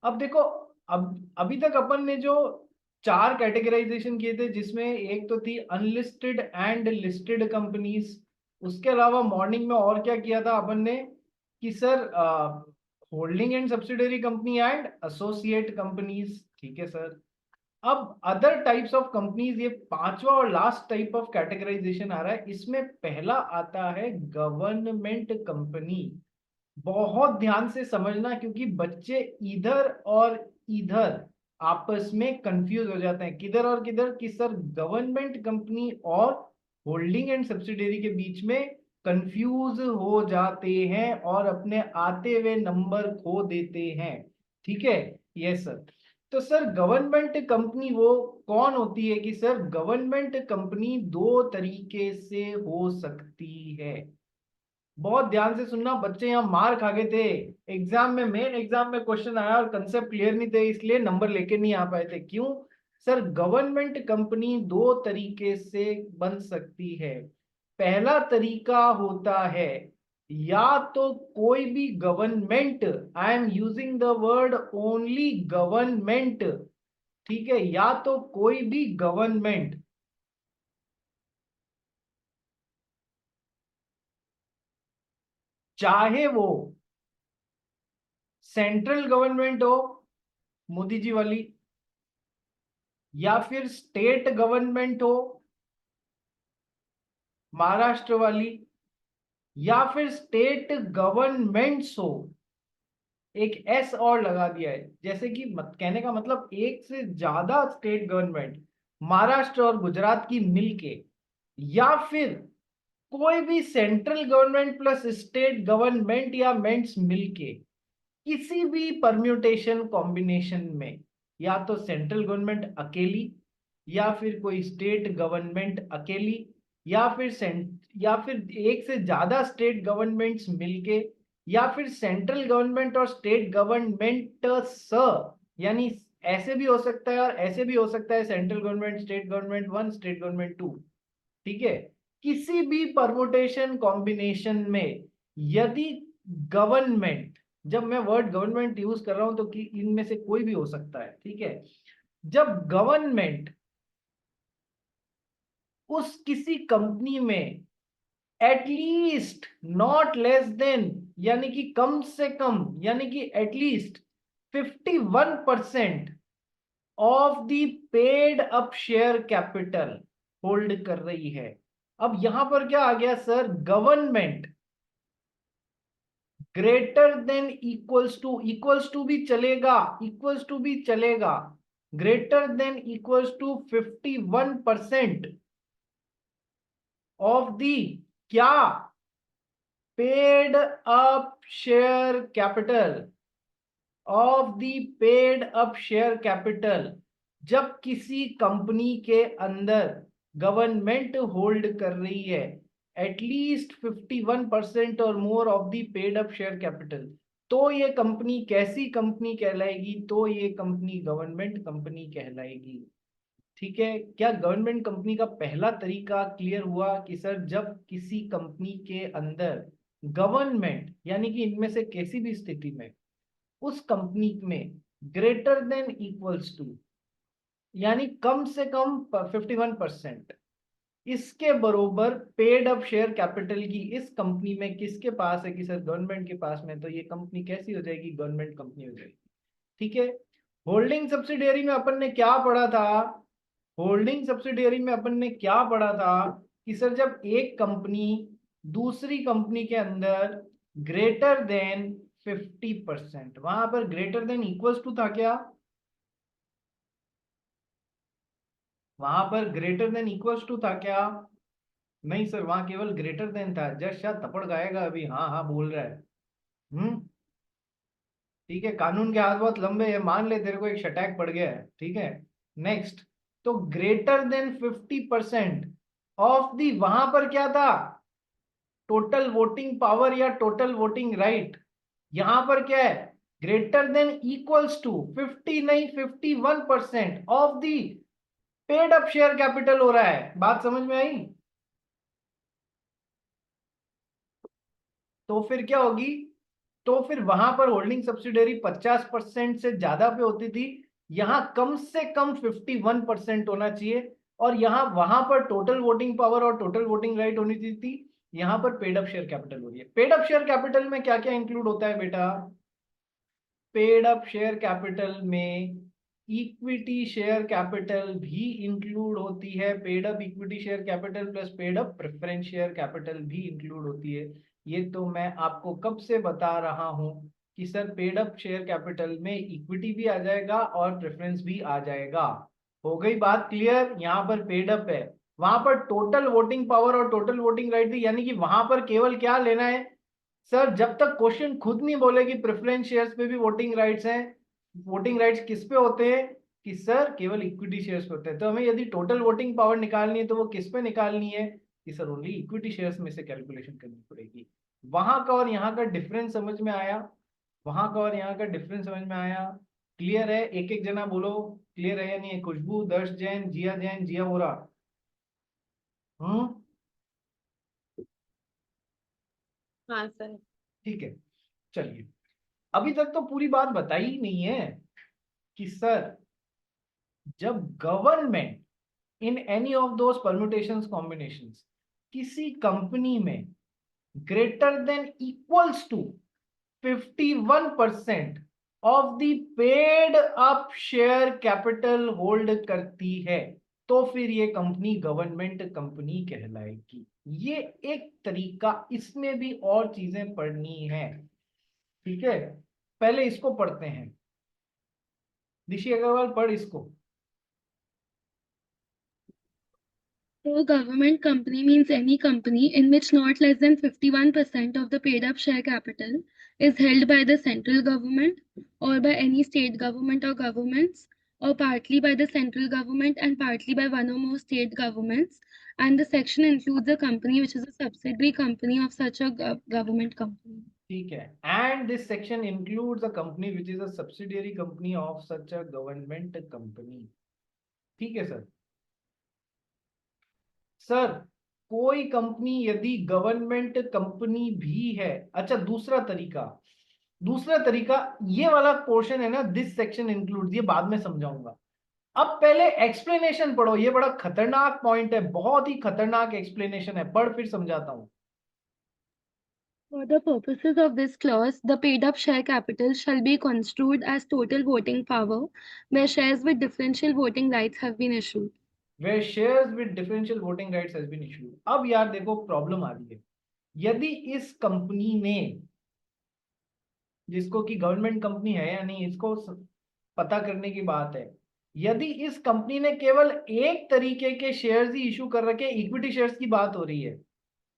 अब देखो, अब अभी तक अपन ने जो चार कैटेगराइजेशन किए थे, जिसमें एक तो थी अनलिस्टेड एंड लिस्टेड कंपनीज। उसके अलावा मॉर्निंग में और क्या किया था अपन ने कि sir holding and subsidiary company and associate companies. ठीक है सर। अब अदर टाइप्स ऑफ कंपनीज, ये पांचवा और लास्ट टाइप ऑफ कैटेगराइजेशन आ रहा है। इसमें पहला आता है गवर्नमेंट कंपनी। बहुत ध्यान से समझना, क्योंकि बच्चे इधर और इधर आपस में कंफ्यूज हो जाते हैं। किधर और किधर कि सर गवर्नमेंट कंपनी और होल्डिंग एंड सब्सिडरी के बीच में कंफ्यूज हो जाते हैं और अपने आते हुए नंबर खो देते हैं। ठीक है। Yes sir. तो सर गवर्नमेंट कंपनी वो कौन होती है कि सर गवर्नमेंट कंपनी दो तरीके से हो सकती है। बहुत ध्यान से सुनना, बच्चे यहाँ मार खा गए थे एग्जाम में। मेन एग्जाम में क्वेश्चन आया और कंसेप्ट क्लियर नहीं थे, इसलिए नंबर लेके नहीं आ पाए थे। क्यों? सर गवर्नमेंट कंपनी दो तरीके से बन सकती है। पहला तरीका होता है, या तो कोई भी government, I am using the word only government, ठीक है, या तो कोई भी गवर्नमेंट, चाहे वो सेंट्रल गवर्नमेंट हो, मोदी जी वाली, या फिर स्टेट गवर्नमेंट हो, महाराष्ट्र वाली, या फिर स्टेट गवर्नमेंट्स हो। एक एस और लगा दिया है, जैसे कि कहने का मतलब एक से ज्यादा स्टेट गवर्नमेंट, महाराष्ट्र और गुजरात की मिलके, या फिर कोई भी central government plus state government या मेंट्स मिलके किसी भी परम्यूटेशन कॉम्बिनेशन में, या तो सेंट्रल गवर्नमेंट अकेली, या फिर कोई स्टेट गवर्नमेंट अकेली, या फिर एक से ज्यादा स्टेट गवर्नमेंट्स मिलके, या फिर सेंट्रल गवर्नमेंट और स्टेट गवर्नमेंट स, यानी ऐसे भी हो सकता है और ऐसे भी हो सकता है, central government state government one state government two. ठीक है। किसी भी परमुटेशन कॉम्बिनेशन में यदि गवर्नमेंट, जब मैं वर्ड गवर्नमेंट यूज कर रहा हूं तो कि इनमें से कोई भी हो सकता है, ठीक है, जब गवर्नमेंट उस किसी कंपनी में एटलीस्ट नॉट लेस देन, यानी कि कम से कम, यानी कि at least 51% of the paid up share capital hold कर रही है। अब यहां पर क्या आ गया sir, government greater than equals to भी चलेगा, इक्वल्स टू भी चलेगा, greater than equals to 51% of the क्या, paid up share capital, of the paid up share capital. जब किसी कंपनी के अंदर गवर्नमेंट होल्ड कर रही है एटलीस्ट 51% और more of the paid up share capital, तो ये कंपनी कैसी कंपनी कहलाएगी? तो ये कंपनी गवर्नमेंट कंपनी कहलाएगी। ठीक है। क्या गवर्नमेंट कंपनी का पहला तरीका क्लियर हुआ कि सर जब किसी कंपनी के अंदर गवर्नमेंट, यानी कि इनमें से किसी भी स्थिति में उस कंपनी में ग्रेटर देन इक्वल्स टू, यानी कम से कम 51%, इसके बरोबर पेड अप शेयर कैपिटल की इस कंपनी में किसके पास है कि सर गवर्नमेंट के पास में, तो ये कंपनी कैसी हो जाएगी? गवर्नमेंट कंपनी हो जाएगी। ठीक है। होल्डिंग सब्सिडियरी में अपन ने क्या पढ़ा था? होल्डिंग सब्सिडियरी में अपन ने क्या पढ़ा था कि सर जब एक कंपनी दूसरी कंपनी के अंदर ग्रेटर देन 50%, वहां पर ग्रेटर देन इक्वल्स टू था क्या? वहां पर ग्रेटर देन इक्वल्स टू था क्या? नहीं सर, वहां केवल ग्रेटर देन था। जस्ट शायद थप्पड़ गाएगा अभी, हाँ हाँ बोल रहा है। ठीक है, कानून के हाथ बहुत लंबे हैं, मान ले तेरे को एक शटैक पड़ गया है। ठीक है। नेक्स्ट, तो ग्रेटर देन 50% ऑफ दी, वहां पर क्या था? टोटल वोटिंग पावर या टोटल वोटिंग राइट। यहां पर क्या है? ग्रेटर देन इक्वल्स टू 50 नहीं 51% of the paid up share capital हो रहा है। बात समझ में आई? तो फिर क्या होगी? तो फिर वहां पर होल्डिंग सब्सिडरी 50% से ज्यादा पे होती थी, यहाँ कम से कम 51% होना चाहिए, और यहाँ वहां पर टोटल वोटिंग पावर और टोटल वोटिंग राइट होनी थी। यहाँ पर पेड अप शेयर कैपिटल हो रही है। पेड अप शेयर कैपिटल में क्या क्या इंक्लूड होता है बेटा? पेड अप शेयर कैपिटल में इक्विटी शेयर कैपिटल भी इंक्लूड होती है। Paid up equity share capital plus paid up preference share capital भी इंक्लूड होती है। ये तो मैं आपको कब से बता रहा हूं कि sir paid up share capital में इक्विटी भी आ जाएगा और प्रेफरेंस भी आ जाएगा। हो गई बात क्लियर? यहाँ पर पेड अप है, वहां पर टोटल वोटिंग पावर और टोटल वोटिंग राइट थी, यानी कि वहां पर केवल क्या लेना है सर, जब तक क्वेश्चन खुद नहीं बोलेगी प्रेफरेंस शेयर्स पे भी वोटिंग राइट्स हैं, वोटिंग राइट्स किस पे होते हैं कि सर केवल इक्विटी शेयर्स पे होते हैं, तो हमें यदि टोटल वोटिंग पावर निकालनी है तो वो किस पे निकालनी है कि सर ओनली इक्विटी शेयर्स में से कैलकुलेशन करनी पड़ेगी। वहां का और यहाँ का डिफरेंस समझ में आया? वहां का और यहाँ का डिफरेंस समझ में आया? क्लियर है? एक एक जना बोलो क्लियर है या नहीं है? खुशबू, दर्श जैन, जिया जैन, जिया वोरा। हम्म। हाँ सर। ठीक है, चलिए। अभी तक तो पूरी बात बताई ही नहीं है कि सर जब government in any of those permutations combinations किसी कंपनी में greater than equals to 51% of the paid up share capital hold करती है, तो फिर ये कंपनी गवर्नमेंट कंपनी कहलाएगी। ये एक तरीका, इसमें भी और चीजें पढ़नी है, ठीक है? पहले इसको पढ़ते हैं। ऋषि अग्रवाल पढ़ इसको। So, government company means any company in which not less than 51% of the paid up share capital is held by the central government or by any state government or governments, or partly by the central government and partly by one or more state governments. And the section includes a company which is a subsidiary company of such a government company. ठीक है, and this section includes a company which is a subsidiary company of such a government company. ठीक है sir. Sir कोई company यदि government company भी है, अच्छा दूसरा तरीका, दूसरा तरीका ये वाला पोर्शन है ना, दिस सेक्शन इंक्लूड्स, ये बाद में समझाऊंगा। अब पहले एक्सप्लेनेशन पढ़ो, ये बड़ा खतरनाक पॉइंट है, बहुत ही खतरनाक एक्सप्लेनेशन है, पढ़ फिर समझाता हूं। For the purposes of this clause, the paid-up share capital shall be construed as total voting power, where shares with differential voting rights have been issued. Where shares with differential voting rights has been issued। अब यार देखो problem आ रही है, यदि इस company ने, जिसको कि गवर्नमेंट कंपनी है या नहीं इसको पता करने की बात है, यदि इस कंपनी ने केवल एक तरीके के शेयर्स ही इशू कर रखे, इक्विटी शेयर्स की बात हो रही है,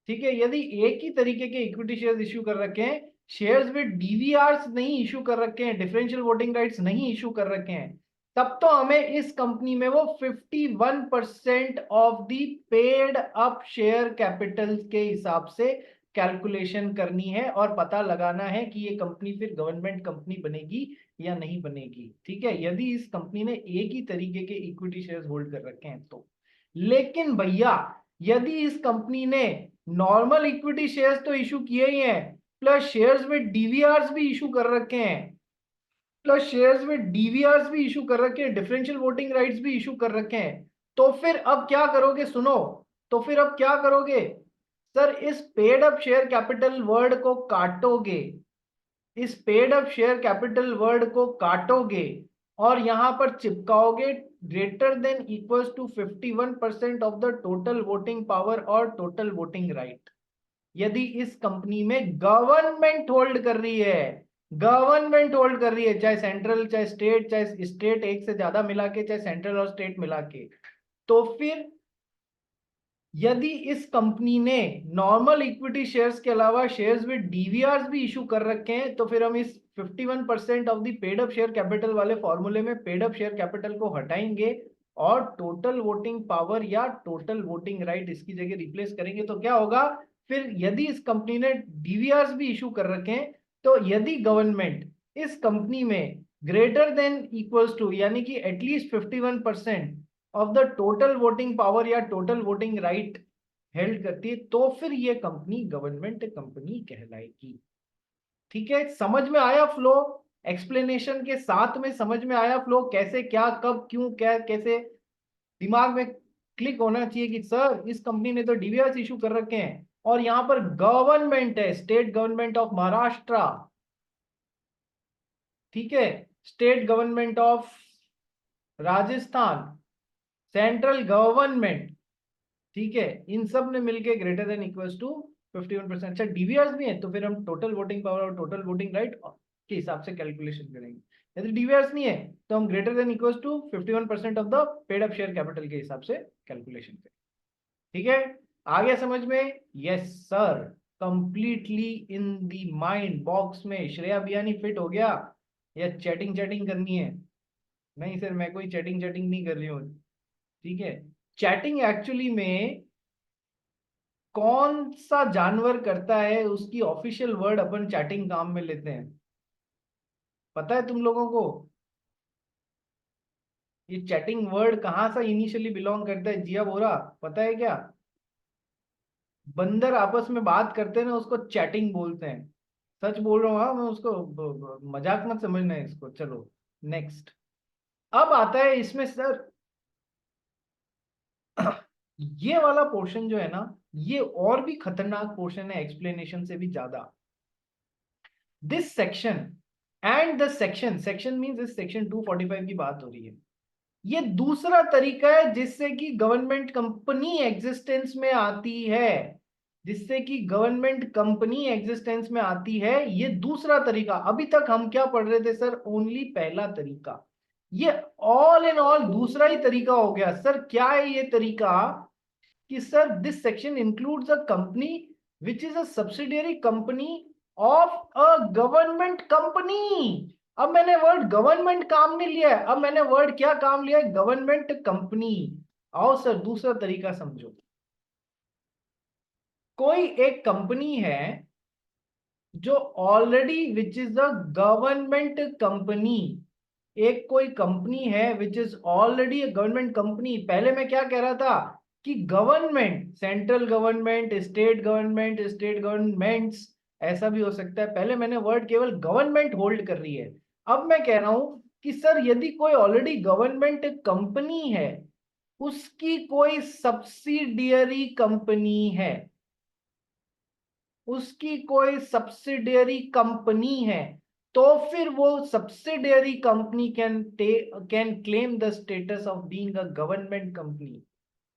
ठीक है, यदि एक ही तरीके के इक्विटी शेयर्स इशू कर रखे हैं, शेयर्स विद डीवीआरस नहीं इशू कर रखे हैं, डिफरेंशियल वोटिंग राइट्स नहीं इशू कर रखे हैं, तब तो हमें इस कंपनी में वो 51% of the paid up share capital के हिसाब से कैलकुलेशन करनी है और पता लगाना है कि ये कंपनी फिर गवर्नमेंट कंपनी बनेगी या नहीं बनेगी। ठीक है, यदि इस कंपनी ने एक ही तरीके के इक्विटी शेयर्स होल्ड कर रखे हैं तो। लेकिन भैया यदि इस कंपनी ने नॉर्मल इक्विटी शेयर्स तो इशू किए ही हैं, प्लस शेयर्स में डीवीआरस भी इशू कर रखे हैं, प्लस शेयर्स में डीवीआरस भी इशू कर रखे हैं, डिफरेंशियल वोटिंग राइट्स भी इशू कर रखे हैं, तो फिर अब क्या करोगे? सुनो, तो फिर अब क्या करोगे सर? इस paid up share capital word को काटोगे, इस paid up share capital word को काटोगे और यहां पर चिपकाओगे greater than equals to 51% of the total voting power और टोटल वोटिंग राइट। यदि इस कंपनी में गवर्नमेंट होल्ड कर रही है, गवर्नमेंट होल्ड कर रही है, चाहे सेंट्रल चाहे स्टेट, चाहे स्टेट एक से ज्यादा मिला के, चाहे सेंट्रल और स्टेट मिला के, तो फिर यदि इस कंपनी ने नॉर्मल इक्विटी शेयर्स के अलावा शेयर्स विद डीवीआरस भी इशू कर रखे हैं, तो फिर हम इस 51% of the paid up share capital वाले फॉर्मूले में पेड अप शेयर कैपिटल को हटाएंगे और टोटल वोटिंग पावर या टोटल वोटिंग राइट इसकी जगह रिप्लेस करेंगे, तो क्या होगा फिर? यदि इस कंपनी ने डीवीआरस भी इशू कर रखे हैं, तो यदि गवर्नमेंट इस कंपनी में ग्रेटर देन इक्वल्स टू यानी कि at least 51% of the total voting power या टोटल वोटिंग राइट हेल्ड करती है, तो फिर ये कंपनी गवर्नमेंट कंपनी कहलाएगी। ठीक है, समझ में आया फ्लो? एक्सप्लेनेशन के साथ में समझ में आया फ्लो? कैसे, क्या, कब, क्यों, क्या, कैसे? दिमाग में क्लिक होना चाहिए कि सर इस कंपनी ने तो डीवीआरस इशू कर रखे हैं, और यहां पर गवर्नमेंट है, स्टेट गवर्नमेंट ऑफ महाराष्ट्र, ठीक है, state government of Rajasthan, central government, ठीक है, इन सब ने मिलके ग्रेटर देन इक्वल्स टू 51%। अच्छा, डीवीआरस भी है तो फिर हम टोटल वोटिंग पावर और टोटल वोटिंग राइट के हिसाब से कैलकुलेशन करेंगे। यदि डीवीआरस नहीं है तो हम greater than equals to 51% of the paid up share capital के हिसाब से कैलकुलेशन करेंगे। ठीक है, आ गया समझ में? Yes sir, completely in the mind box में। श्रेया बियानी फिट हो गया या चैटिंग चैटिंग करनी है? नहीं सर, मैं कोई चैटिंग चैटिंग नहीं कर रही हूँ, ठीक है। चैटिंग एक्चुअली में कौन सा जानवर करता है, उसकी ऑफिशियल वर्ड अपन चैटिंग काम में लेते हैं, पता है तुम लोगों को? ये चैटिंग वर्ड कहां सा इनिशियली बिलोंग करता है, जिया बोरा, पता है क्या? बंदर आपस में बात करते हैं ना, उसको चैटिंग बोलते हैं। सच बोल रहा हूँ, हाँ, मैं उसको मजाक मत समझना है इसको। चलो नेक्स्ट, अब आता है इसमें सर ये वाला पोर्शन जो है ना, ये और भी खतरनाक पोर्शन है एक्सप्लेनेशन से भी ज्यादा। This section and the section means इस सेक्शन 245 की बात हो रही है। ये दूसरा तरीका है जिससे कि गवर्नमेंट कंपनी एग्जिस्टेंस में आती है, जिससे कि गवर्नमेंट कंपनी एग्जिस्टेंस में आती है। ये दूसरा तरीका। अभी तक हम क्या पढ़ रहे थे सर? ओनली पहला तरीका। ये ऑल इन ऑल दूसरा ही तरीका हो गया। सर क्या है ये तरीका? कि sir this section includes a company which is a subsidiary company of a government company. अब मैंने वर्ड गवर्नमेंट काम नहीं लिया है, अब मैंने वर्ड क्या काम लिया है? Government company. आओ सर दूसरा तरीका समझो। कोई एक कंपनी है जो already which is a government company. एक कोई कंपनी है which is already a government company. पहले मैं क्या कह रहा था कि government, central government, state governments, ऐसा भी हो सकता है। पहले मैंने वर्ड केवल गवर्नमेंट होल्ड कर रही है। अब मैं कह रहा हूं कि सर यदि कोई ऑलरेडी गवर्नमेंट कंपनी है, उसकी कोई सब्सिडियरी कंपनी है, उसकी कोई सब्सिडियरी कंपनी है, तो फिर वो subsidiary company can claim the status of being a government company,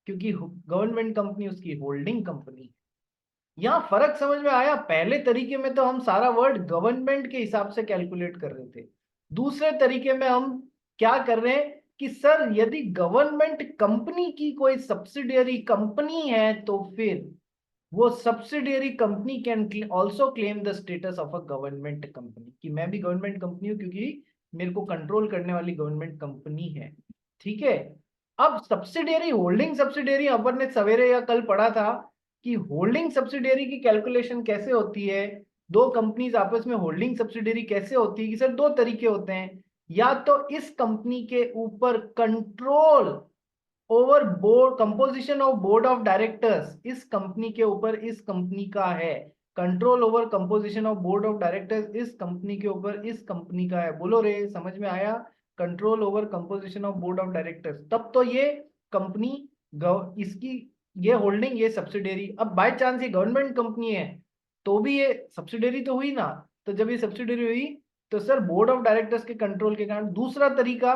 क्योंकि गवर्नमेंट कंपनी उसकी होल्डिंग कंपनी। यहां फर्क समझ में आया? पहले तरीके में तो हम सारा वर्ड गवर्नमेंट के हिसाब से कैलकुलेट कर रहे थे, दूसरे तरीके में हम क्या कर रहे हैं कि सर यदि गवर्नमेंट कंपनी की कोई सब्सिडियरी कंपनी है तो फिर वो subsidiary company can also claim the status of a government company, कि मैं भी गवर्नमेंट कंपनी हूं क्योंकि मेरे को कंट्रोल करने वाली गवर्नमेंट कंपनी है। ठीक है, अब सब्सिडियरी, होल्डिंग सब्सिडियरी अपन ने सवेरे या कल पढ़ा था कि होल्डिंग सब्सिडियरी की कैलकुलेशन कैसे होती है, दो कंपनीज आपस में होल्डिंग सब्सिडियरी कैसे होती है, कि सर दो तरीके होते हैं। या तो इस कंपनी के ऊपर control over board, composition of board of directors इस कंपनी के ऊपर इस कंपनी का है, control over composition of board of directors इस कंपनी के ऊपर इस कंपनी का है। बोलो रे, समझ में आया? Control over composition of board of directors, तब तो ये कंपनी इसकी ये होल्डिंग, ये सब्सिडियरी। अब बाय चांस ये गवर्नमेंट कंपनी है तो भी ये सब्सिडियरी तो हुई ना, तो जब ये सब्सिडियरी हुई तो सर बोर्ड ऑफ डायरेक्टर्स के कंट्रोल के कारण। दूसरा तरीका,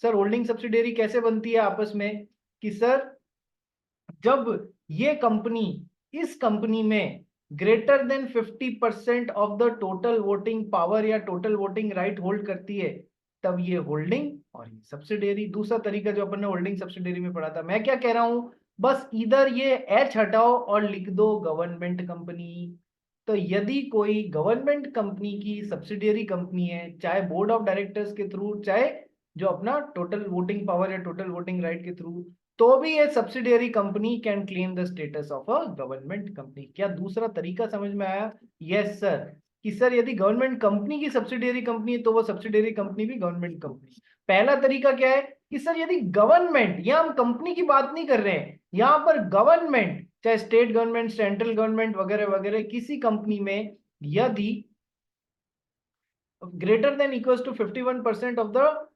सर होल्डिंग सब्सिडियरी कैसे बनती है आपस में, कि सर जब ये कंपनी इस कंपनी में greater than 50% of the total voting power या टोटल वोटिंग राइट होल्ड करती है, तब ये होल्डिंग और ये सब्सिडियरी। दूसरा तरीका जो अपन ने होल्डिंग सब्सिडियरी में पढ़ा था। मैं क्या कह रहा हूं, बस इधर ये एच हटाओ और लिख दो गवर्नमेंट कंपनी। तो यदि कोई गवर्नमेंट कंपनी की सब्सिडियरी कंपनी है, चाहे बोर्ड ऑफ डायरेक्टर्स के थ्रू, चाहे जो अपना टोटल वोटिंग पावर या टोटल वोटिंग राइट के थ्रू, तो भी ये subsidiary company can claim the status of a government company. क्या दूसरा तरीका समझ में आया? यस सर, कि सर यदि गवर्नमेंट कंपनी की सब्सिडियरी कंपनी है तो वो सब्सिडियरी कंपनी भी गवर्नमेंट कंपनी। पहला तरीका क्या है कि सर यदि गवर्नमेंट, यहां हम कंपनी की बात नहीं कर रहे हैं, यहां पर गवर्नमेंट, चाहे स्टेट गवर्नमेंट, सेंट्रल गवर्नमेंट वगैरह वगैरह, किसी कंपनी में यदि greater than equals to 51% of the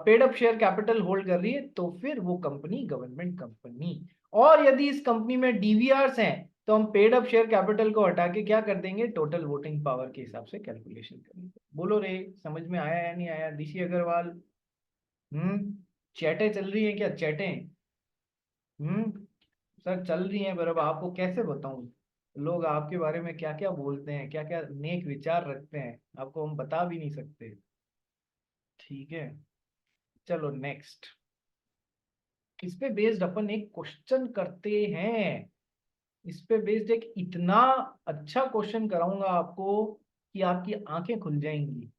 paid up share capital hold कर रही है, तो फिर वो कंपनी गवर्नमेंट कंपनी। और यदि इस कंपनी में डीवीआरस हैं तो हम पेड अप शेयर कैपिटल को हटा के क्या कर देंगे, टोटल वोटिंग पावर के हिसाब से कैलकुलेशन करेंगे। बोलो रे, समझ में आया या नहीं आया ऋषि अग्रवाल? चैटें चल रही है क्या, चैटें? सर चल रही हैं, पर अब आपको कैसे बताऊं लोग आपके बारे में क्या क्या बोलते हैं, क्या क्या नेक विचार रखते हैं, आपको हम बता भी नहीं सकते। ठीक है, चलो नेक्स्ट। इस पे बेस्ड अपन एक क्वेश्चन करते हैं। इस पे बेस्ड एक इतना अच्छा क्वेश्चन कराऊंगा आपको कि आपकी आंखें खुल जाएंगी।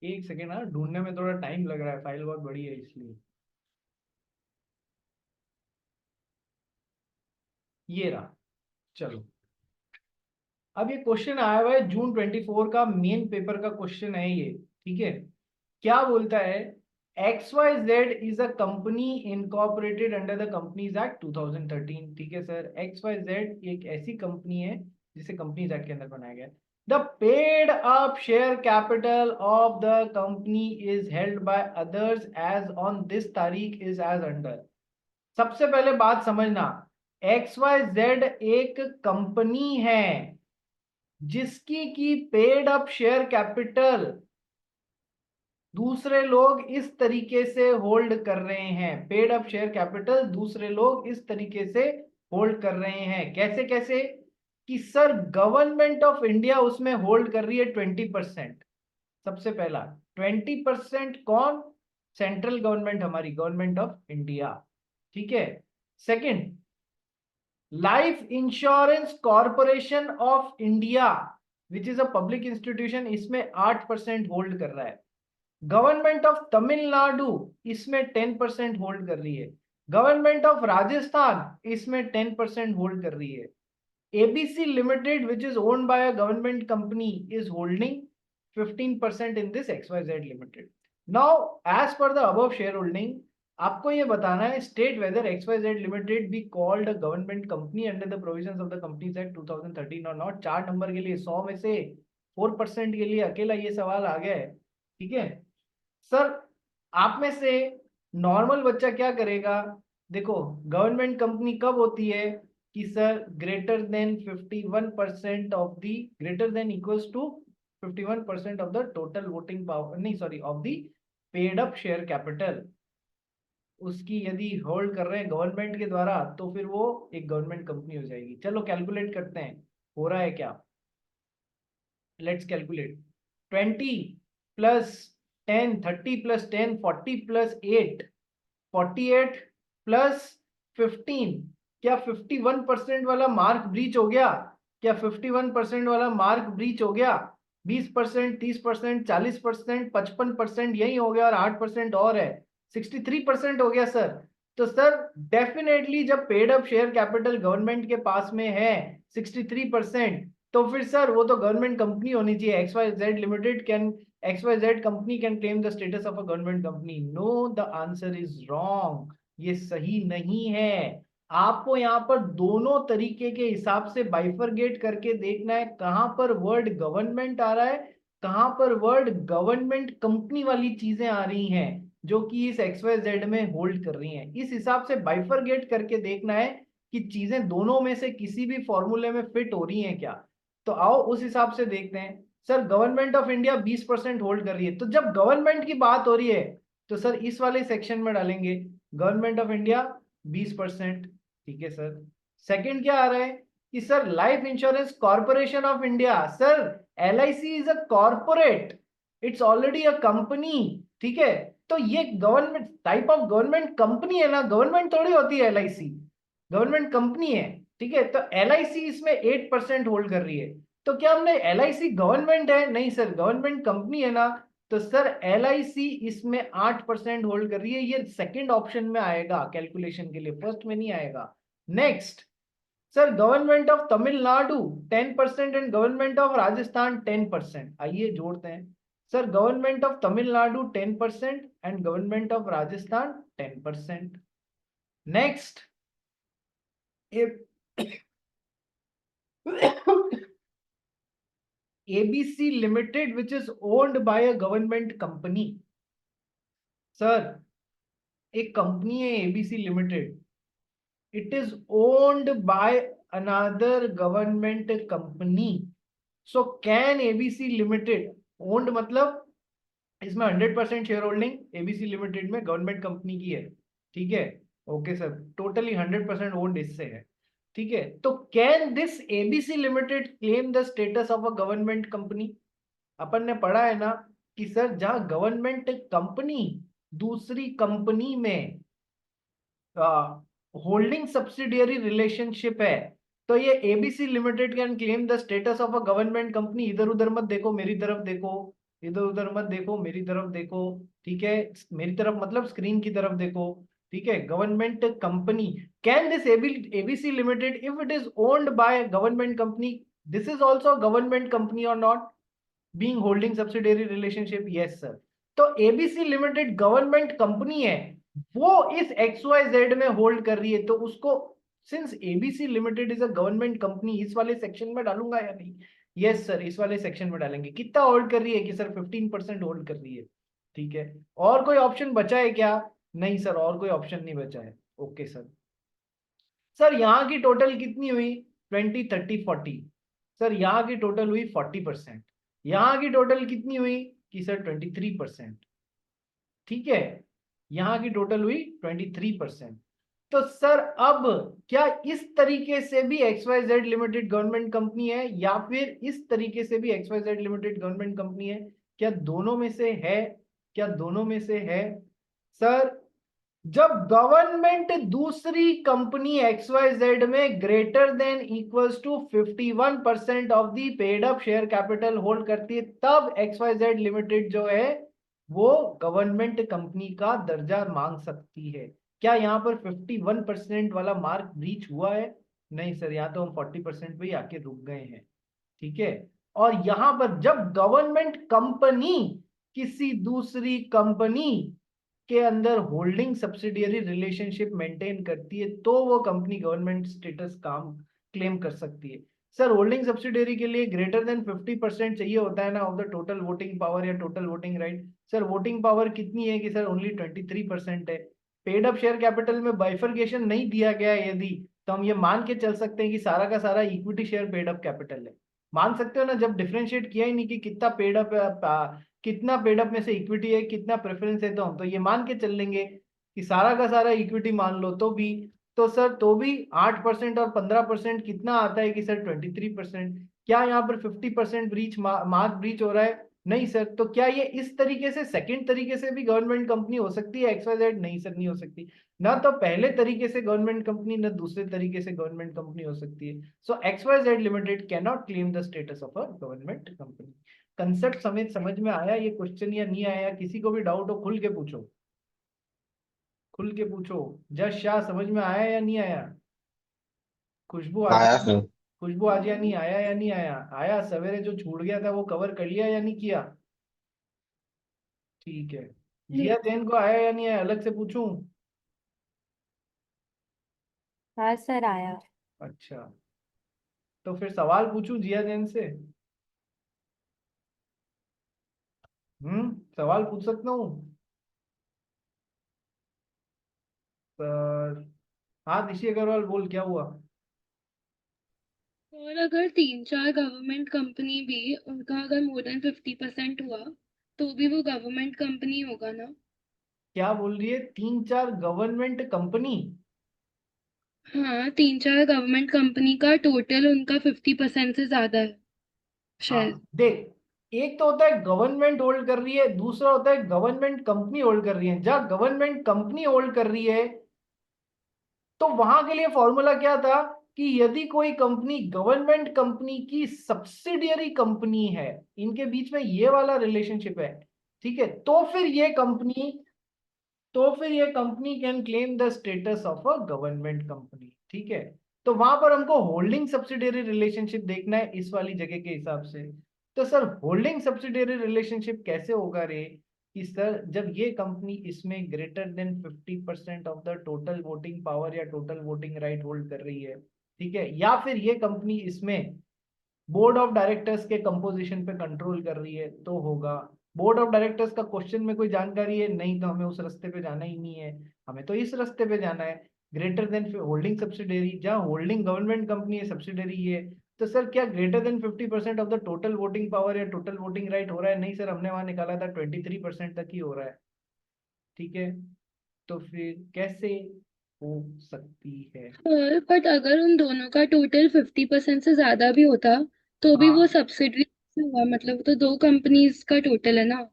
एक सेकेंड, हाँ ढूंढने में थोड़ा टाइम लग रहा है, फाइल बहुत बड़ी है इसलिए। ये रहा, चलो। अब ये क्वेश्चन आया हुआ है जून 24 का, मेन पेपर का क्वेश्चन है ये। ठीक है, क्या बोलता है, XYZ is a company incorporated under the companies act 2013। ठीक है सर, XYZ एक ऐसी कंपनी है जिसे कंपनीज एक्ट के अंदर बनाया गया है। The paid up share capital of the company is held by others as on this तारीख इज एज अंडर। सबसे पहले बात समझना, XYZ एक कंपनी है जिसकी की पेड अप शेयर कैपिटल दूसरे लोग इस तरीके से होल्ड कर रहे हैं। पेड अप शेयर कैपिटल दूसरे लोग इस तरीके से होल्ड कर रहे हैं। कैसे कैसे? कि सर गवर्नमेंट ऑफ इंडिया उसमें होल्ड कर रही है 20%। सबसे पहला 20% कौन? सेंट्रल गवर्नमेंट, हमारी गवर्नमेंट ऑफ इंडिया। ठीक है। Second, life insurance corporation of India which is a public institution, इसमें 8% होल्ड कर रहा है। गवर्नमेंट ऑफ तमिलनाडु इसमें 10% होल्ड कर रही है। गवर्नमेंट ऑफ राजस्थान इसमें 10% होल्ड कर रही है। ABC limited which is owned by a government company is holding 15% in this XYZ limited. Now as per the above share holding, आपको ये बताना है state whether XYZ limited be called a government company under the provisions of the companies act 2013 और not. 4 number के लिए 100 में से 4% के लिए अकेला ये सवाल आ गया है। ठीक है सर, आप में से नॉर्मल बच्चा क्या करेगा? देखो, गवर्नमेंट कंपनी कब होती है कि sir greater than 51% of the, greater than equals to 51% of the total voting power, नहीं sorry, of the paid up share capital, उसकी यदि होल्ड कर रहे हैं गवर्नमेंट के द्वारा तो फिर वो एक गवर्नमेंट कंपनी हो जाएगी। चलो कैलकुलेट करते हैं, हो रहा है क्या। Let's calculate. 20 plus 10, 30 plus 10, 40 plus 8, 48 plus 15। क्या 51% वाला मार्क ब्रीच हो गया? क्या 51% वाला मार्क ब्रीच हो गया? 20%, 30%, 40%, 55% यही हो गया और 8% और है, 63% हो गया सर। तो सर डेफिनेटली जब paid up share capital government के पास में है 63%, तो फिर सर वो तो गवर्नमेंट कंपनी होनी चाहिए। XYZ limited can, XYZ company can claim the status of a government company. No, the answer is wrong, ये सही नहीं है। आपको यहाँ पर दोनों तरीके के हिसाब से बाइफरगेट करके देखना है, कहां पर वर्ड गवर्नमेंट आ रहा है, कहां पर वर्ड गवर्नमेंट कंपनी वाली चीजें आ रही हैं जो कि इस XYZ में होल्ड कर रही हैं। इस हिसाब से बाइफरगेट करके देखना है कि चीजें दोनों में से किसी भी फॉर्मूले में फिट हो रही हैं क्या। तो आओ उस हिसाब से देखते हैं। Sir government of India 20% hold कर रही है, तो जब गवर्नमेंट की बात हो रही है तो सर इस वाले सेक्शन में डालेंगे गवर्नमेंट ऑफ इंडिया 20%। ठीक है सर। सेकंड क्या आ रहा है कि sir life insurance corporation of India, sir LIC is a corporate, it's already a company. ठीक है, तो ये government type of government company है ना, गवर्नमेंट थोड़ी होती है LIC, गवर्नमेंट कंपनी है। ठीक है, तो LIC इसमें 8% होल्ड कर रही है। तो क्या हमने LIC गवर्नमेंट है? नहीं सर, गवर्नमेंट कंपनी है ना, तो सर LIC इसमें 8% होल्ड कर रही है, ये सेकंड ऑप्शन में आएगा कैलकुलेशन के लिए, फर्स्ट में नहीं आएगा। Next sir, government of Tamil Nadu 10% and government of Rajasthan 10%। आइए जोड़ते हैं। Sir government of Tamil Nadu 10% and government of Rajasthan 10%। Next ABC Limited which is owned by a government company। Sir एक कंपनी है ABC Limited, it is owned by another government company, so can ABC Limited owned मतलब इसमें 100% share holding ABC limited में government company की है, ठीक है, okay sir, totally 100% owned इससे है, ठीक है। तो can this ABC limited claim the status of a government company? अपन ने पढ़ा है ना कि सर जहां गवर्नमेंट कंपनी दूसरी कंपनी में होल्डिंग सब्सिडियरी रिलेशनशिप है, तो ये ABC limited can claim the status of a government company. इधर उधर मत देखो, मेरी तरफ देखो, इधर उधर मत देखो, मेरी तरफ देखो, ठीक है, मेरी तरफ मतलब स्क्रीन की तरफ देखो, ठीक है। Government company, can this ABC limited if it is owned by government company, this is also government company और not being holding subsidiary relationship? Yes sir. तो ABC लिमिटेड गवर्नमेंट कंपनी है, वो इस XYZ में होल्ड कर रही है, तो उसको since ABC limited is a government company इस वाले सेक्शन में डालूंगा या नहीं? यस सर, इस वाले सेक्शन में डालेंगे। कितना होल्ड कर रही है कि सर 15% होल्ड कर रही है, ठीक है। और कोई ऑप्शन बचा है क्या? नहीं सर, और कोई ऑप्शन नहीं बचा है, ओके सर। सर यहाँ की टोटल कितनी हुई? 20, 30, 40। सर यहाँ की टोटल हुई 40%। यहाँ की टोटल कितनी हुई कि सर 23%, ठीक है। यहाँ की टोटल हुई 23%। तो सर अब क्या इस तरीके से भी XYZ लिमिटेड गवर्नमेंट कंपनी है या फिर इस तरीके से भी XYZ लिमिटेड गवर्नमेंट कंपनी है? क्या दोनों में से है? क्या दोनों में से है? सर जब गवर्नमेंट दूसरी कंपनी XYZ में greater than equals to 51% of the paid up share capital hold करती है, तब XYZ लिमिटेड जो है वो गवर्नमेंट कंपनी का दर्जा मांग सकती है। क्या यहाँ पर 51% वाला मार्क ब्रीच हुआ है? नहीं सर, यहाँ तो हम 40% पे ही आके रुक गए हैं, ठीक है। और यहां पर जब गवर्नमेंट कंपनी किसी दूसरी कंपनी के अंदर होल्डिंग सब्सिडियरी रिलेशनशिप मेंटेन करती है, तो वो कंपनी गवर्नमेंट स्टेटस काम क्लेम कर सकती है। सर होल्डिंग सब्सिडियरी के लिए ग्रेटर देन 50% चाहिए होता है ना of the total voting power या total voting right. Sir voting power कितनी है कि सर ओनली 23% है। पेड अप शेयर कैपिटल में बाइफरकेशन नहीं दिया गया है यदि, तो हम ये मान के चल सकते हैं कि सारा का सारा equity share paid up capital है। मान सकते हो ना, जब डिफरेंशिएट किया ही नहीं कि कितना पेड अप, कितना पेड अप में से इक्विटी है, कितना प्रेफरेंस है, तो हम तो ये मान के चल लेंगे कि सारा का सारा इक्विटी मान लो तो भी, तो सर तो भी 8% और 15% कितना आता है कि सर 23%। क्या यहाँ पर 50% ब्रीच मार्क ब्रीच हो रहा है? नहीं सर। तो क्या ये इस तरीके से सेकंड तरीके से भी गवर्नमेंट कंपनी हो सकती है XYZ? नहीं सर, नहीं हो सकती। ना तो पहले तरीके से गवर्नमेंट कंपनी, ना दूसरे तरीके से गवर्नमेंट कंपनी हो सकती है। सो XYZ limited can not claim the status of a government company. Concept समेत समझ में आया ये क्वेश्चन या नहीं आया? किसी को भी डाउट हो खुल के पूछो, खुल के पूछो। जज शाह समझ में आया या नहीं आया? खुशबू आज, आया सर। खुशबू आज या नहीं आया? या नहीं आया? आया सवेरे जो छूट गया था वो कवर कर लिया या नहीं किया? ठीक है। जिया जैन को आया या नहीं आया अलग से पूछूं? हाँ सर आया। अच्छा, तो फिर सवाल पूछूं जिया जैन से? सवाल पूछ सकता हूँ सर? हाँ ऋषि अग्रवाल बोल, क्या हुआ? और अगर 3-4 गवर्नमेंट कंपनी भी उनका अगर मोर देन 50% हुआ तो भी वो गवर्नमेंट कंपनी होगा ना? क्या बोल रही है? 3-4 गवर्नमेंट कंपनी? हाँ, 3-4 गवर्नमेंट कंपनी का टोटल उनका 50% से ज्यादा है शेयर। हाँ देख, एक तो होता है गवर्नमेंट होल्ड कर रही है, दूसरा होता है गवर्नमेंट कंपनी होल्ड कर रही है। जहां गवर्नमेंट कंपनी होल्ड कर रही है तो वहां के लिए फॉर्मूला क्या था कि यदि कोई कंपनी गवर्नमेंट कंपनी की सब्सिडियरी कंपनी है, इनके बीच में ये वाला रिलेशनशिप है, ठीक है, तो फिर ये company can claim the status of a government company. ठीक है, तो वहां पर हमको होल्डिंग सब्सिडियरी रिलेशनशिप देखना है इस वाली जगह के हिसाब से। तो सर होल्डिंग सब्सिडियरी रिलेशनशिप कैसे होगा रे, कि सर जब ये कंपनी इसमें greater than 50% of the total voting power या टोटल वोटिंग राइट होल्ड कर रही है, ठीक है, या फिर ये कंपनी इसमें बोर्ड ऑफ डायरेक्टर्स के कंपोजिशन पे कंट्रोल कर रही है, तो होगा। बोर्ड ऑफ डायरेक्टर्स का क्वेश्चन में कोई जानकारी है नहीं, तो हमें उस रास्ते पे जाना ही नहीं है, हमें तो इस रास्ते पे जाना है। ग्रेटर देन होल्डिंग सब्सिडरी, जहां होल्डिंग गवर्नमेंट कंपनी है, सब्सिडरी है, तो सर क्या greater than 50% of the total voting power या टोटल वोटिंग राइट हो रहा है? नहीं सर, हमने वहां निकाला था 23% तक ही हो रहा है। ठीक है, तो फिर कैसे हो सकती है? बट अगर उन दोनों का टोटल 50% से ज्यादा भी होता तो भी वो हाँ सब्सिडरी हुआ, मतलब तो दो कंपनीज का टोटल है ना।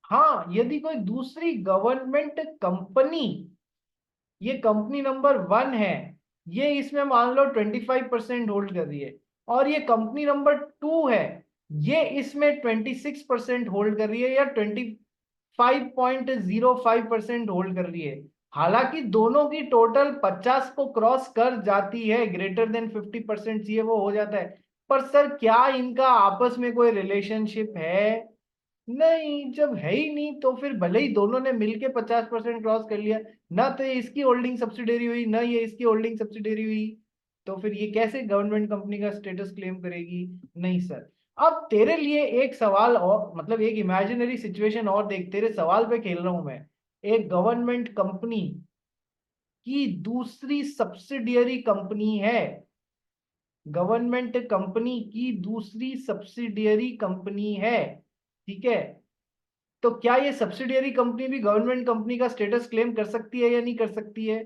हाँ, यदि कोई दूसरी गवर्नमेंट कंपनी, ये कंपनी नंबर 1 है, ये इसमें मान लो 25% होल्ड कर रही है, और ये कंपनी नंबर 2 है, ये इसमें 26% होल्ड कर रही है या 25.05% होल्ड कर रही है। हालांकि दोनों की टोटल 50 को क्रॉस कर जाती है, ग्रेटर देन 50% ये वो हो जाता है, पर सर क्या इनका आपस में कोई रिलेशनशिप है? नहीं, जब है ही नहीं तो फिर भले ही दोनों ने मिलके 50% क्रॉस कर लिया, ना तो ये इसकी होल्डिंग सब्सिडरी हुई ना ये इसकी होल्डिंग सब्सिडरी हुई, तो फिर ये कैसे गवर्नमेंट कंपनी का स्टेटस क्लेम करेगी? नहीं सर। अब तेरे लिए एक सवाल और, मतलब एक इमेजिनरी सिचुएशन और देख, तेरे सवाल पे खेल रहा हूं मैं। एक गवर्नमेंट कंपनी की दूसरी सब्सिडियरी कंपनी है, गवर्नमेंट कंपनी की दूसरी सब्सिडियरी कंपनी है, ठीक है, तो क्या ये सब्सिडियरी कंपनी भी गवर्नमेंट कंपनी का स्टेटस क्लेम कर सकती है या नहीं कर सकती है?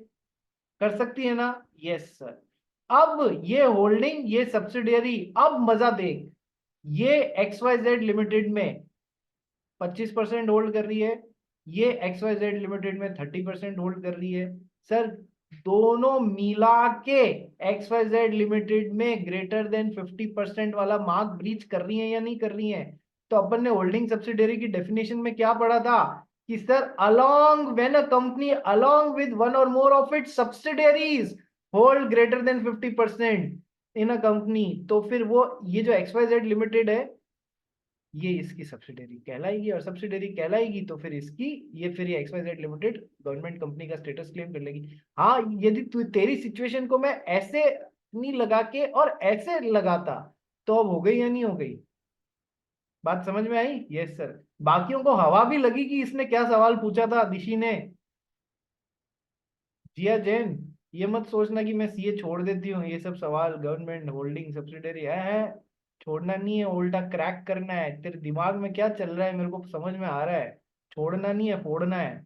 कर सकती है ना? Yes sir. अब ये होल्डिंग, ये सब्सिडियरी, अब मजा देख, ये XYZ लिमिटेड में 25% होल्ड कर रही है, ये XYZ लिमिटेड में 30% होल्ड कर रही है। सर दोनों मिला के XYZ लिमिटेड में ग्रेटर देन 50% वाला मार्क ब्रीच कर रही है या नहीं कर रही है? तो अपन ने होल्डिंग सब्सिडियरी की डेफिनेशन में क्या पढ़ा था, कि sir along when a company along with one और more of its subsidiaries hold greater than 50% in a company, तो फिर वो ये जो XYZ लिमिटेड है, ये इसकी सब्सिडरी कहलाएगी, और सब्सिडरी कहलाएगी तो फिर इसकी, ये फिर ये XYZ लिमिटेड गवर्नमेंट कंपनी का स्टेटस क्लेम कर लेगी। हाँ, यदि तू तेरी सिचुएशन को मैं ऐसे नहीं लगा के और ऐसे लगाता, तो अब हो गई या नहीं हो गई? बात समझ में आई? Yes sir. बाकियों को हवा भी लगी कि इसने क्या सवाल पूछा था दिशी ने। जिया जैन, ये मत सोचना कि मैं सीए छोड़ देती हूँ, ये सब सवाल गवर्नमेंट होल्डिंग सब्सिडरी है, छोड़ना नहीं है, उल्टा क्रैक करना है। तेरे दिमाग में क्या चल रहा है मेरे को समझ में आ रहा है, छोड़ना नहीं है, फोड़ना है।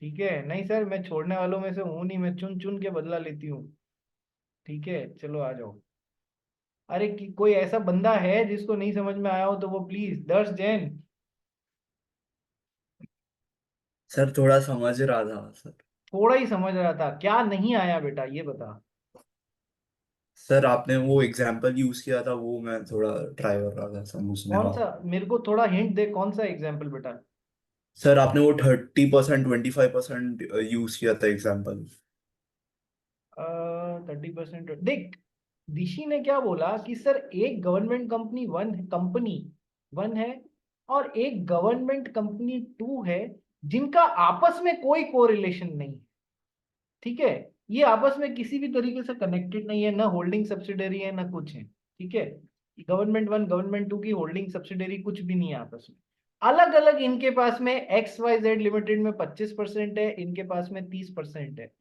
ठीक है, नहीं सर मैं छोड़ने वालों में से हूं नहीं, मैं चुन चुन के बदला लेती हूँ। ठीक है, चलो आ जाओ। अरे कोई ऐसा बंदा है जिसको नहीं समझ में आया हो तो वो प्लीज, दर्श जैन। सर थोड़ा समझ रहा था सर। थोड़ा ही समझ रहा था, क्या नहीं आया बेटा ये बता। सर आपने वो एग्जाम्पल यूज किया था, वो मैं थोड़ा ट्राई कर रहा था समझने कौन का। सा? मेरे को थोड़ा हिंट दे, कौन सा एग्जाम्पल बेटा? सर आपने वो 30% 25% यूज किया था एग्जाम्पल। 30% देख, दिशी ने क्या बोला कि सर एक गवर्नमेंट कंपनी वन है और एक गवर्नमेंट कंपनी 2 है, जिनका आपस में कोई कोरिलेशन नहीं है। ठीक है, ये आपस में किसी भी तरीके से कनेक्टेड नहीं है, ना होल्डिंग सब्सिडरी है ना कुछ है। ठीक है, गवर्नमेंट 1 गवर्नमेंट 2 की होल्डिंग सब्सिडरी कुछ भी नहीं है आपस में। अलग अलग इनके पास में XYZ लिमिटेड में 25% है, इनके पास में 30% है।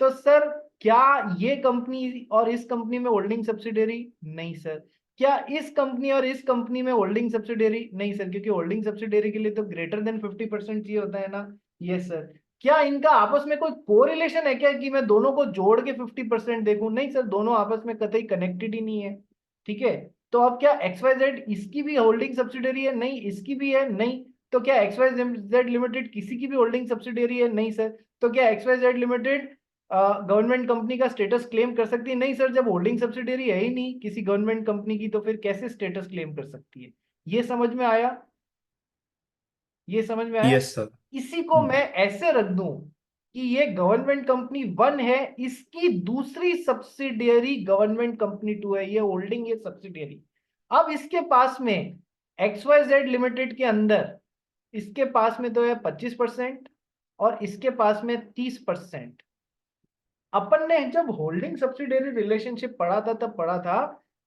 तो सर क्या ये कंपनी और इस कंपनी में होल्डिंग सब्सिडियरी? नहीं सर। क्या इस कंपनी और इस कंपनी में होल्डिंग सब्सिडियरी? नहीं सर, क्योंकि होल्डिंग सब्सिडियरी के लिए तो ग्रेटर देन 50% चाहिए होता है ना। Yes sir. क्या इनका आपस में कोई कोरिलेशन है क्या, कि मैं दोनों को जोड़ के 50% देखूं? नहीं सर, दोनों आपस में कतई कनेक्टेड ही नहीं है। ठीक है, तो अब क्या XYZ इसकी भी होल्डिंग सब्सिडियरी है? नहीं, इसकी भी है नहीं। तो क्या XYZ लिमिटेड किसी की भी होल्डिंग सब्सिडियरी है? नहीं सर। तो क्या XYZ लिमिटेड गवर्नमेंट कंपनी का स्टेटस क्लेम कर सकती है? नहीं सर, जब होल्डिंग सब्सिडियरी है ही नहीं किसी गवर्नमेंट कंपनी की, तो फिर कैसे स्टेटस क्लेम कर सकती है? ये समझ में आया? ये समझ में आया? Yes sir. इसी को मैं ऐसे रख दूं कि ये गवर्नमेंट कंपनी 1 है, इसकी दूसरी सब्सिडियरी गवर्नमेंट कंपनी 2 है, ये होल्डिंग, ये सब्सिडियरी। अब इसके पास में XYZ लिमिटेड के अंदर इसके पास में तो है 25% और इसके पास में 30%। अपन ने जब होल्डिंग सब्सिडियरी रिलेशनशिप पढ़ा था तब पढ़ा था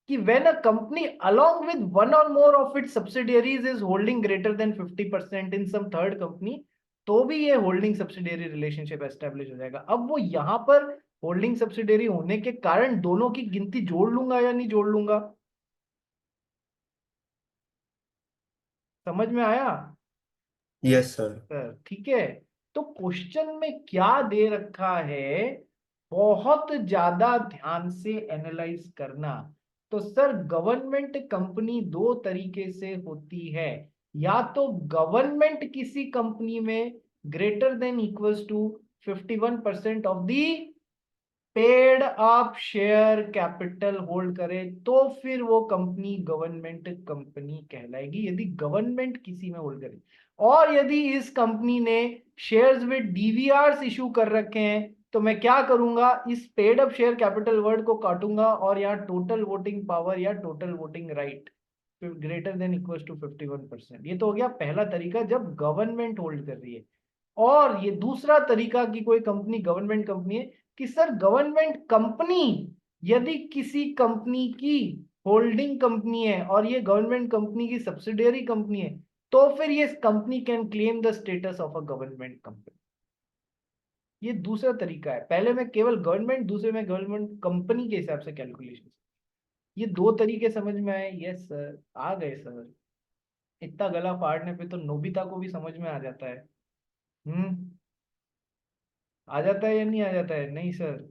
कि when a company along with one or more of its subsidiaries is holding greater than 50% in some third company, तो भी ये होल्डिंग सब्सिडियरी रिलेशनशिप एस्टेब्लिश हो जाएगा। अब वो यहां पर होल्डिंग सब्सिडियरी होने के कारण दोनों की गिनती जोड़ लूंगा या नहीं जोड़ लूंगा? समझ में आया? Yes sir. सर ठीक है। तो क्वेश्चन में क्या दे रखा है, बहुत ज्यादा ध्यान से एनालाइज करना। तो सर गवर्नमेंट कंपनी दो तरीके से होती है, या तो गवर्नमेंट किसी कंपनी में greater than equals to 51% of the paid up share capital hold करे तो फिर वो कंपनी गवर्नमेंट कंपनी कहलाएगी, यदि गवर्नमेंट किसी में होल्ड करे। और यदि इस कंपनी ने शेयर्स विद डीवीआरस इशू कर रखे हैं तो मैं क्या करूंगा, इस paid up share capital word को काटूंगा और यहाँ टोटल वोटिंग पावर या total voting right greater than equal to 51%। ये तो हो गया पहला तरीका जब गवर्नमेंट होल्ड कर रही है। और ये दूसरा तरीका कि कोई कंपनी गवर्नमेंट कंपनी है कि सर गवर्नमेंट कंपनी यदि किसी कंपनी की होल्डिंग कंपनी है और ये गवर्नमेंट कंपनी की सब्सिडियरी कंपनी है तो फिर ये company can claim the status of a government company. ये दूसरा तरीका है, पहले में केवल गवर्नमेंट, दूसरे में गवर्नमेंट कंपनी के हिसाब से कैलकुलेशन। ये दो तरीके समझ में आए? यस सर, आ गए सर। इतना गला फाड़ने पे तो नोबिता को भी समझ में आ जाता है। आ जाता है या नहीं आ जाता है? नहीं सर,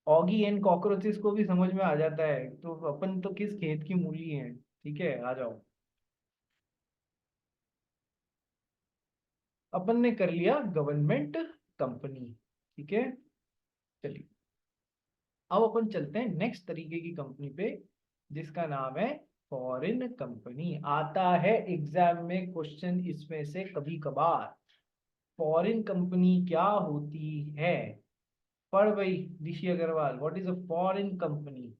ऑगी एंड कॉकरोचेस को भी समझ में आ जाता है, तो अपन तो किस खेत की मूली हैं। ठीक है, आ जाओ। अपन ने कर लिया गवर्नमेंट कंपनी, ठीक है। चलिए अब अपन चलते हैं नेक्स्ट तरीके की कंपनी पे जिसका नाम है फॉरेन कंपनी। आता है एग्जाम में क्वेश्चन इसमें से कभी कभार। फॉरेन कंपनी क्या होती है? पढ़ भाई Rishi Agarwal, what is a foreign company?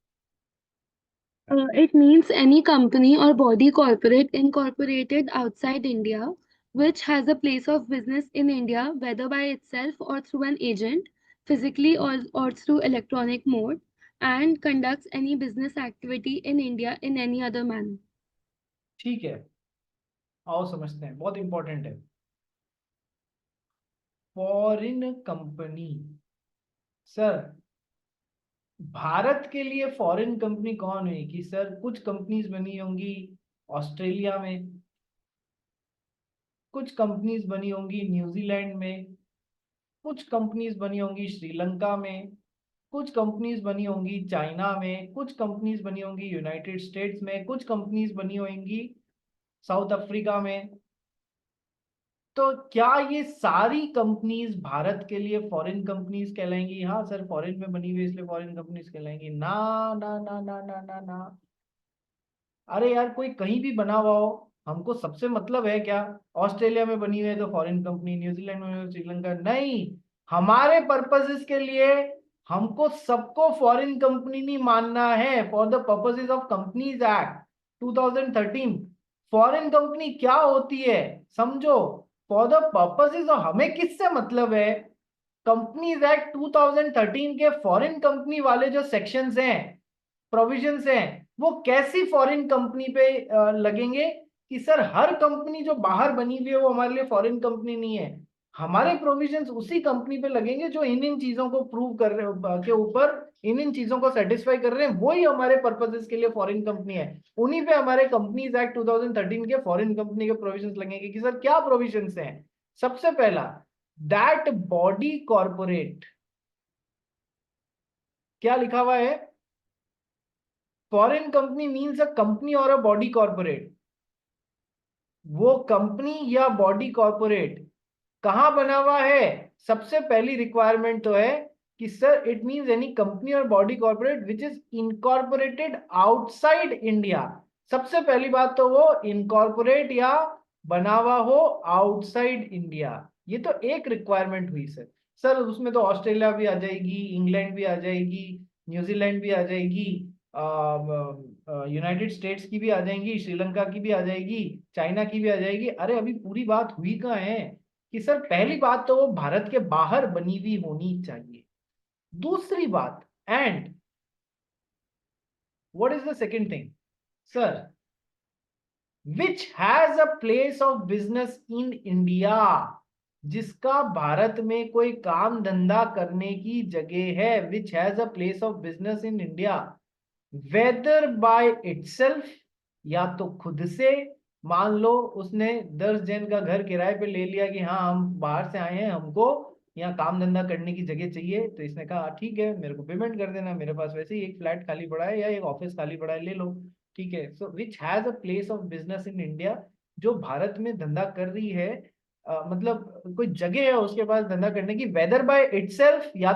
It means any company or body corporate incorporated outside India which has a place of business in India, whether by itself or through an agent, physically or through electronic mode, and conducts any business activity in India in any other manner. ठीक है, आओ समझते हैं, बहुत important है। Foreign company, sir Bharat के लिए foreign company कौन हुई कि सर कुछ कंपनीज बनी होंगी ऑस्ट्रेलिया में, कुछ कंपनीज बनी होंगी न्यूजीलैंड में, कुछ कंपनीज बनी होंगी श्रीलंका में, कुछ कंपनीज बनी होंगी चाइना में, कुछ कंपनीज बनी होंगी यूनाइटेड स्टेट्स में, कुछ कंपनीज बनी होंगी साउथ अफ्रीका में। तो क्या ये सारी कंपनीज भारत के लिए फॉरेन कंपनीज कहलाएंगी? हाँ सर, फॉरेन में बनी हुई इसलिए फॉरेन कंपनीज कहलाएंगी। ना ना ना ना ना ना ना, अरे यार कोई कहीं भी बना हुआ हो, हमको सबसे मतलब है क्या ऑस्ट्रेलिया में बनी हुई है तो फॉरेन कंपनी, न्यूजीलैंड में, श्रीलंका नहीं। हमारे पर्पसेस के लिए हमको सबको फॉरेन कंपनी नहीं मानना है। For the purposes of companies act 2013 foreign company क्या होती है समझो। फॉर द पर्पसेस ऑफ, हमें किससे मतलब है, कंपनीज एक्ट 2013 के फॉरेन कंपनी वाले जो सेक्शंस हैं, प्रोविजंस हैं, वो कैसी फॉरेन कंपनी पे लगेंगे कि सर हर कंपनी जो बाहर बनी हुई है वो हमारे लिए फॉरेन कंपनी नहीं है। हमारे प्रोविजंस उसी कंपनी पे लगेंगे जो इन इन चीजों को प्रूव कर रहे के ऊपर इन इन चीजों को सेटिस्फाई कर रहे हैं, वही हमारे पर्पसेस के लिए फॉरेन कंपनी है। उन्हीं पे हमारे कंपनीज एक्ट 2013 के फॉरेन कंपनी के प्रोविजंस लगेंगे कि सर क्या प्रोविजंस हैं। सबसे पहला, दैट बॉडी कॉर्पोरेट, क्या लिखा हुआ है? Foreign company means a company और अ बॉडी कॉर्पोरेट। वो कंपनी या बॉडी कॉर्पोरेट कहां बना हुआ है? सबसे पहली रिक्वायरमेंट तो है कि sir it means any company और body corporate which is incorporated outside India. सबसे पहली बात तो वो इनकॉर्पोरेट या बना हुआ हो आउटसाइड इंडिया, ये तो एक रिक्वायरमेंट हुई सर। सर उसमें तो ऑस्ट्रेलिया भी आ जाएगी, इंग्लैंड भी आ जाएगी, न्यूजीलैंड भी आ जाएगी, यूनाइटेड स्टेट्स की भी आ जाएंगी, श्रीलंका की भी आ जाएगी, चाइना की भी आ जाएगी। अरे अभी पूरी बात हुई कहाँ है कि सर पहली बात तो वो भारत के बाहर बनी हुई होनी चाहिए। दूसरी बात, and what is the second thing sir, which has a place of business in India, जिसका भारत में कोई काम धंधा करने की जगह है, which has a place of business in India, whether by itself, या तो खुद से, मान लो उसने 10 जन का घर किराए पे ले लिया कि हाँ हम बाहर से आए हैं, हमको यहाँ काम धंधा करने की जगह चाहिए, तो इसने कहा ठीक है मेरे को पेमेंट कर देना, मेरे पास वैसे ही एक फ्लैट खाली पड़ा है या एक ऑफिस खाली पड़ा है, ले लो, ठीक है। So which has a place of business in India, जो भारत में धंधा कर रही है, मतलब कोई जगह है उसके पास धंधा करने की, वेदर बाय इटसेल्फ या